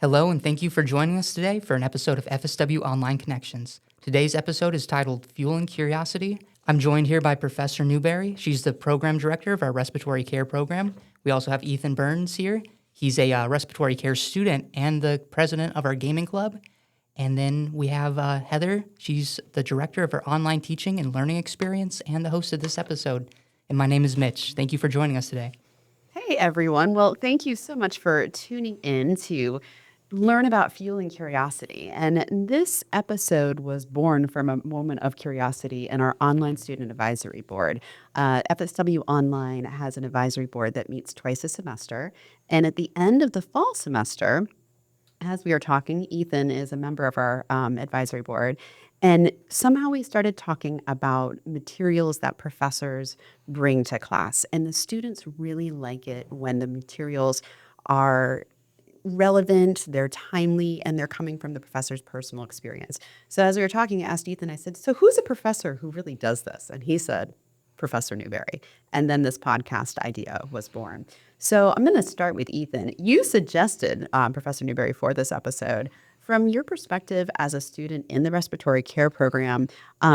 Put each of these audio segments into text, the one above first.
Hello, and thank you for joining us today for an episode of FSW Online Connections. Today's episode is titled Fueling Curiosity. I'm joined here by Professor Newberry. She's the program director of our respiratory care program. We also have Ethan Burns here. He's a respiratory care student and the president of our gaming club. And then we have Heather. She's the director of our online teaching and learning experience and the host of this episode. And my name is Mitch. Thank you for joining us today. Hey, everyone. Well, thank you so much for tuning in to learn about fueling curiosity. And this episode was born from a moment of curiosity in our online student advisory board. FSW Online has an advisory board that meets twice a semester. And at the end of the fall semester, as we are talking, Ethan is a member of our advisory board. And somehow we started talking about materials that professors bring to class. And the students really like it when the materials are relevant, they're timely, and they're coming from the professor's personal experience. So as we were talking, I asked Ethan, I said, so who's a professor who really does this? And he said, Professor Newberry. And then this podcast idea was born. So I'm going to start with Ethan. You suggested Professor Newberry for this episode. From your perspective as a student in the respiratory care program,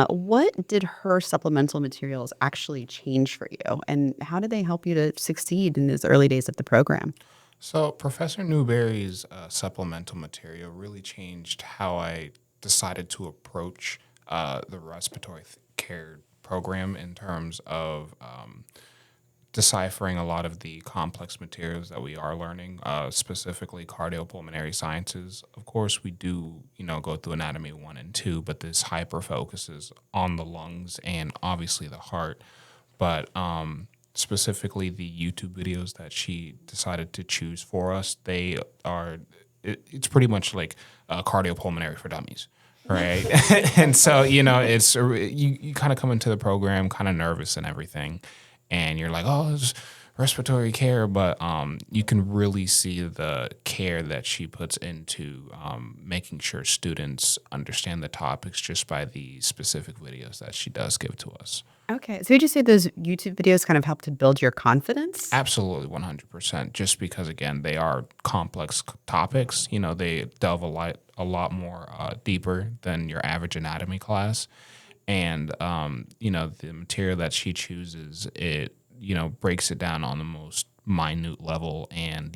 what did her supplemental materials actually change for you? And how did they help you to succeed in those early days of the program? So Professor Newberry's supplemental material really changed how I decided to approach the respiratory care program in terms of deciphering a lot of the complex materials that we are learning, specifically cardiopulmonary sciences. Of course, we do, go through anatomy 1 and 2, but this hyper focuses on the lungs and obviously the heart. But specifically the YouTube videos that she decided to choose for us, it's pretty much like cardiopulmonary for dummies. Right. And so, it's you kind of come into the program kind of nervous and everything. And you're like, oh, it's respiratory care. But you can really see the care that she puts into making sure students understand the topics just by the specific videos that she does give to us. Okay. So would you say those YouTube videos kind of help to build your confidence? Absolutely, 100%. Just because, again, they are complex topics. They delve a lot more deeper than your average anatomy class. And, the material that she chooses, it, breaks it down on the most minute level. And,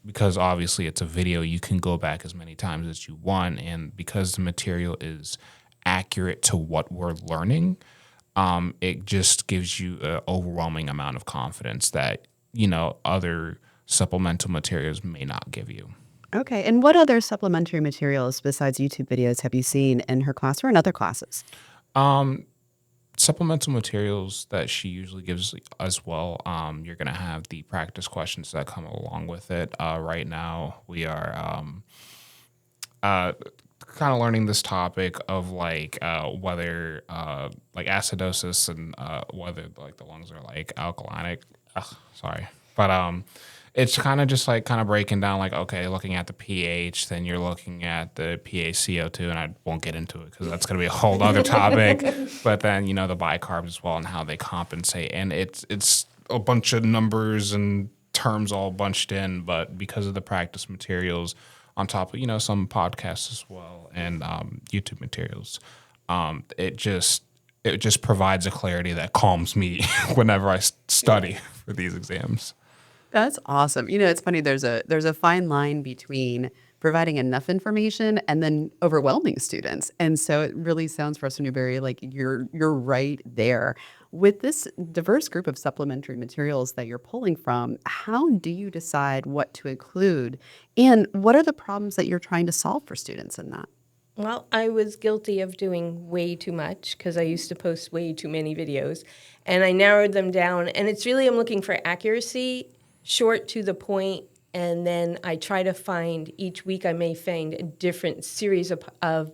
because obviously it's a video, you can go back as many times as you want. And because the material is accurate to what we're learning, it just gives you an overwhelming amount of confidence that, other supplemental materials may not give you. Okay. And what other supplementary materials besides YouTube videos have you seen in her class or in other classes? Supplemental materials that she usually gives as well. You're going to have the practice questions that come along with it. Right now, we are kind of learning this topic of whether acidosis and whether the lungs are alkalinic. But it's kind of just kind of breaking down looking at the pH, then you're looking at the PaCO2, and I won't get into it because that's going to be a whole other topic. But then the bicarbs as well and how they compensate, and it's a bunch of numbers and terms all bunched in. But because of the practice materials, on top of some podcasts as well and YouTube materials, it just provides a clarity that calms me whenever I study for these exams. That's awesome. It's funny. There's a fine line between providing enough information and then overwhelming students. And so it really sounds, Professor Newberry, like you're right there. With this diverse group of supplementary materials that you're pulling from, how do you decide what to include? And what are the problems that you're trying to solve for students in that? Well, I was guilty of doing way too much because I used to post way too many videos. And I narrowed them down. And it's really, I'm looking for accuracy, short to the point, and then I try to find, each week I may find a different series of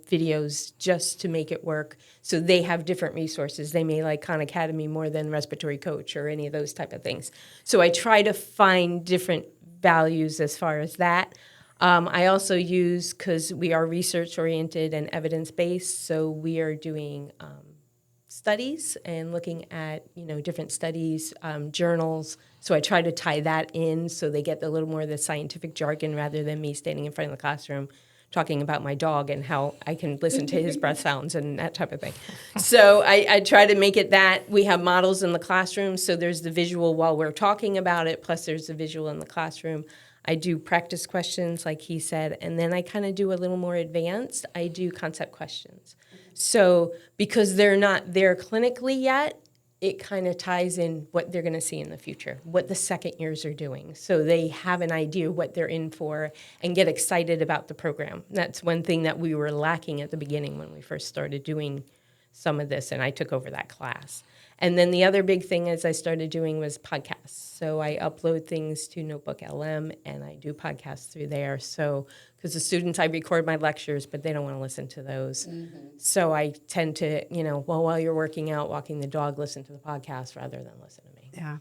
videos just to make it work. So they have different resources. They may like Khan Academy more than Respiratory Coach or any of those type of things. So I try to find different values as far as that. I also use, because we are research-oriented and evidence-based, so we are doing studies and looking at, different studies, journals, So I try to tie that in so they get a little more of the scientific jargon rather than me standing in front of the classroom talking about my dog and how I can listen to his breath sounds and that type of thing. So I try to make it that we have models in the classroom, so there's the visual while we're talking about it, plus there's the visual in the classroom. I do practice questions, like he said, and then I kind of do a little more advanced. I do concept questions. So because they're not there clinically yet, it kind of ties in what they're going to see in the future, what the second years are doing. So they have an idea what they're in for and get excited about the program. That's one thing that we were lacking at the beginning when we first started doing some of this, and I took over that class. And then the other big thing as I started doing was podcasts. So I upload things to Notebook LM, and I do podcasts through there. So because the students, I record my lectures, but they don't want to listen to those. So I tend to, while you're working out, walking the dog, listen to the podcast rather than listen to me. Yeah.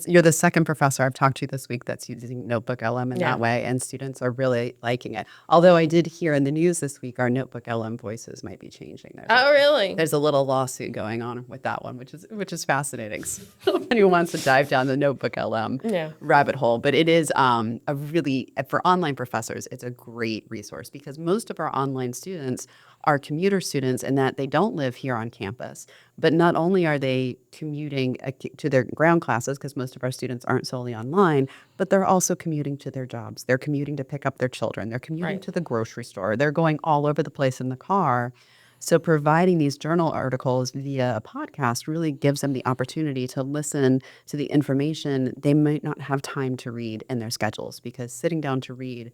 You're the second professor I've talked to this week that's using Notebook LM in that way, and students are really liking it. Although I did hear in the news this week our Notebook LM voices might be changing. Really? There's a little lawsuit going on with that one, which is fascinating. So if anyone wants to dive down the Notebook LM rabbit hole, but it is for online professors, it's a great resource because most of our online students are commuter students in that they don't live here on campus. But not only are they commuting to their ground classes, because most of our students aren't solely online, but they're also commuting to their jobs. They're commuting to pick up their children. They're commuting to the grocery store. They're going all over the place in the car. So providing these journal articles via a podcast really gives them the opportunity to listen to the information they might not have time to read in their schedules, because sitting down to read,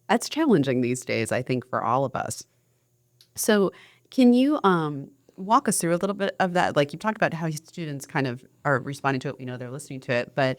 that's challenging these days, I think, for all of us. So can you walk us through a little bit of that? Like you talked about how students kind of are responding to it, they're listening to it, but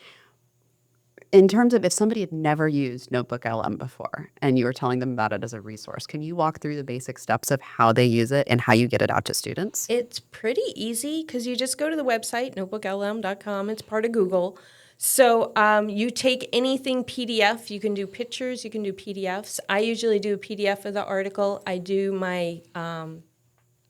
in terms of if somebody had never used Notebook LM before and you were telling them about it as a resource, can you walk through the basic steps of how they use it and how you get it out to students? It's pretty easy because you just go to the website, notebooklm.com. It's part of Google. So you take anything PDF. You can do pictures. You can do PDFs. I usually do a PDF of the article. I do my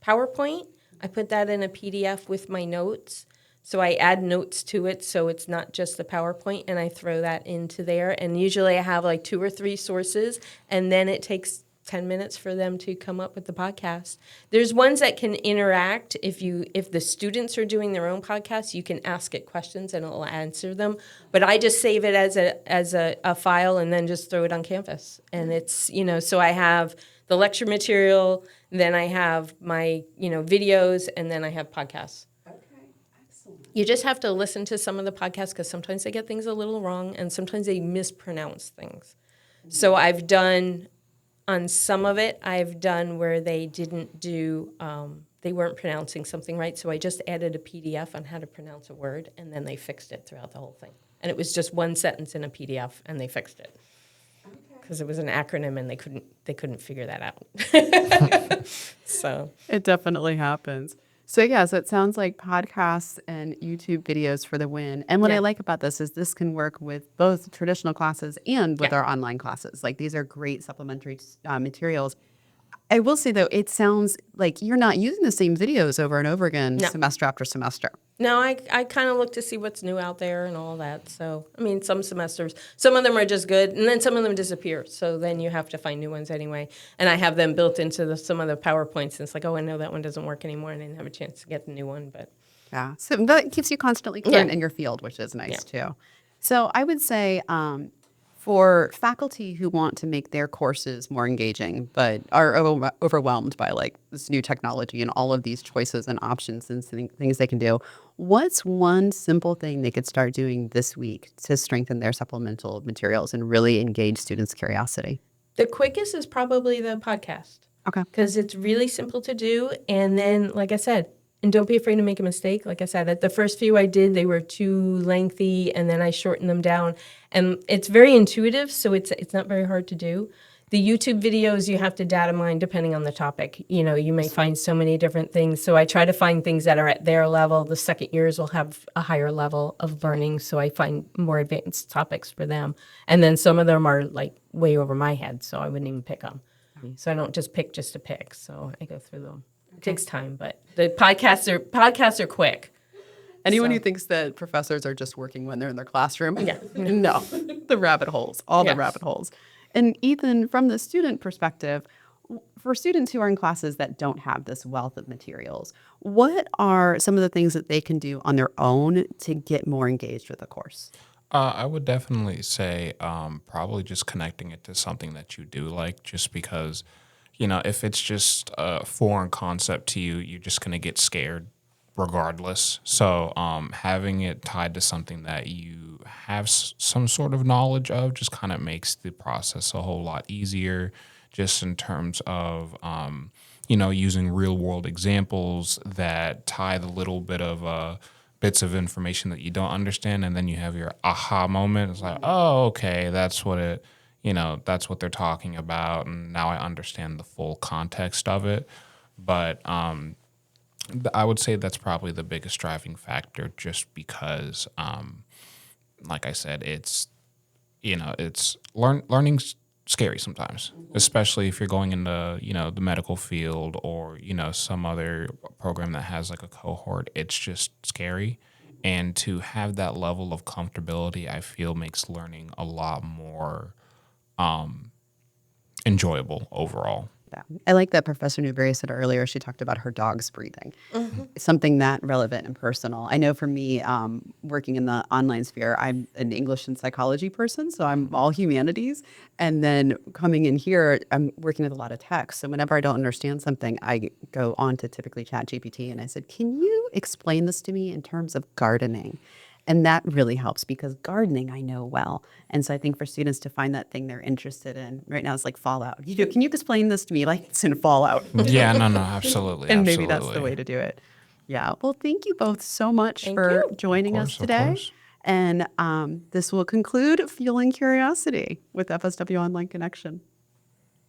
PowerPoint. I put that in a PDF with my notes. So I add notes to it so it's not just the PowerPoint, and I throw that into there. And usually I have like 2 or 3 sources, and then it takes 10 minutes for them to come up with the podcast. There's ones that can interact. If the students are doing their own podcast, you can ask it questions and it'll answer them. But I just save it as a file and then just throw it on Canvas. And it's, so I have the lecture material, then I have my, videos, and then I have podcasts. You just have to listen to some of the podcasts because sometimes they get things a little wrong and sometimes they mispronounce things. So I've done, on some of it, I've done where they didn't do, they weren't pronouncing something right. So I just added a PDF on how to pronounce a word, and then they fixed it throughout the whole thing. And it was just one sentence in a PDF, and they fixed it. Because it was an acronym and they couldn't figure that out. So it definitely happens. So it sounds like podcasts and YouTube videos for the win. And what I like about this can work with both traditional classes and with our online classes. Like these are great supplementary materials. I will say though, it sounds like you're not using the same videos over and over again semester after semester. No, I kind of look to see what's new out there and all that. So, some semesters, some of them are just good, and then some of them disappear. So then you have to find new ones anyway. And I have them built into some of the PowerPoints. And it's like, oh, I know that one doesn't work anymore, and I didn't have a chance to get the new one. But yeah, so that keeps you constantly current in your field, which is nice too. So I would say for faculty who want to make their courses more engaging, but are overwhelmed by like this new technology and all of these choices and options and things they can do, what's one simple thing they could start doing this week to strengthen their supplemental materials and really engage students' curiosity? The quickest is probably the podcast. Okay. Because it's really simple to do. And then, like I said, and don't be afraid to make a mistake. Like I said, at the first few I did, they were too lengthy, and then I shortened them down. And it's very intuitive, so it's not very hard to do. The YouTube videos, you have to data mine depending on the topic. You may find so many different things. So I try to find things that are at their level. The second years will have a higher level of learning, so I find more advanced topics for them. And then some of them are like way over my head, so I wouldn't even pick them. So I don't just pick just to pick. So I go through them. It takes time, but the podcasts are quick. Anyone who So- thinks that professors are just working when they're in their classroom, Yeah. no, the rabbit holes, all the Yes. rabbit holes. And Ethan, from the student perspective, for students who are in classes that don't have this wealth of materials, what are some of the things that they can do on their own to get more engaged with the course? I would definitely say probably just connecting it to something that you do like, just because, if it's just a foreign concept to you, you're just going to get scared regardless. So having it tied to something that you have some sort of knowledge of just kind of makes the process a whole lot easier, just in terms of, using real world examples that tie the little bit of bits of information that you don't understand, and then you have your aha moment. It's like, oh, okay, that's that's what they're talking about, and now I understand the full context of it. But I would say that's probably the biggest driving factor, just because, like I said, it's learning's scary sometimes, especially if you're going into the medical field, or some other program that has like a cohort. It's just scary, and to have that level of comfortability, I feel makes learning a lot more enjoyable overall. Yeah. I like that Professor Newberry said earlier, she talked about her dog's breathing. Something that relevant and personal. I know for me, working in the online sphere, I'm an English and psychology person, so I'm all humanities. And then coming in here, I'm working with a lot of text. So whenever I don't understand something, I go on to typically ChatGPT and I said, can you explain this to me in terms of gardening? And that really helps because gardening I know well. And so I think for students to find that thing they're interested in, right now it's like Fallout. Can you explain this to me like it's in Fallout? Yeah, no, absolutely, And absolutely. maybe that's the way to do it. Yeah. Well, thank you both so much Thank for you. joining us Of course, of today. course. And this will conclude Fueling Curiosity with FSW Online Connection.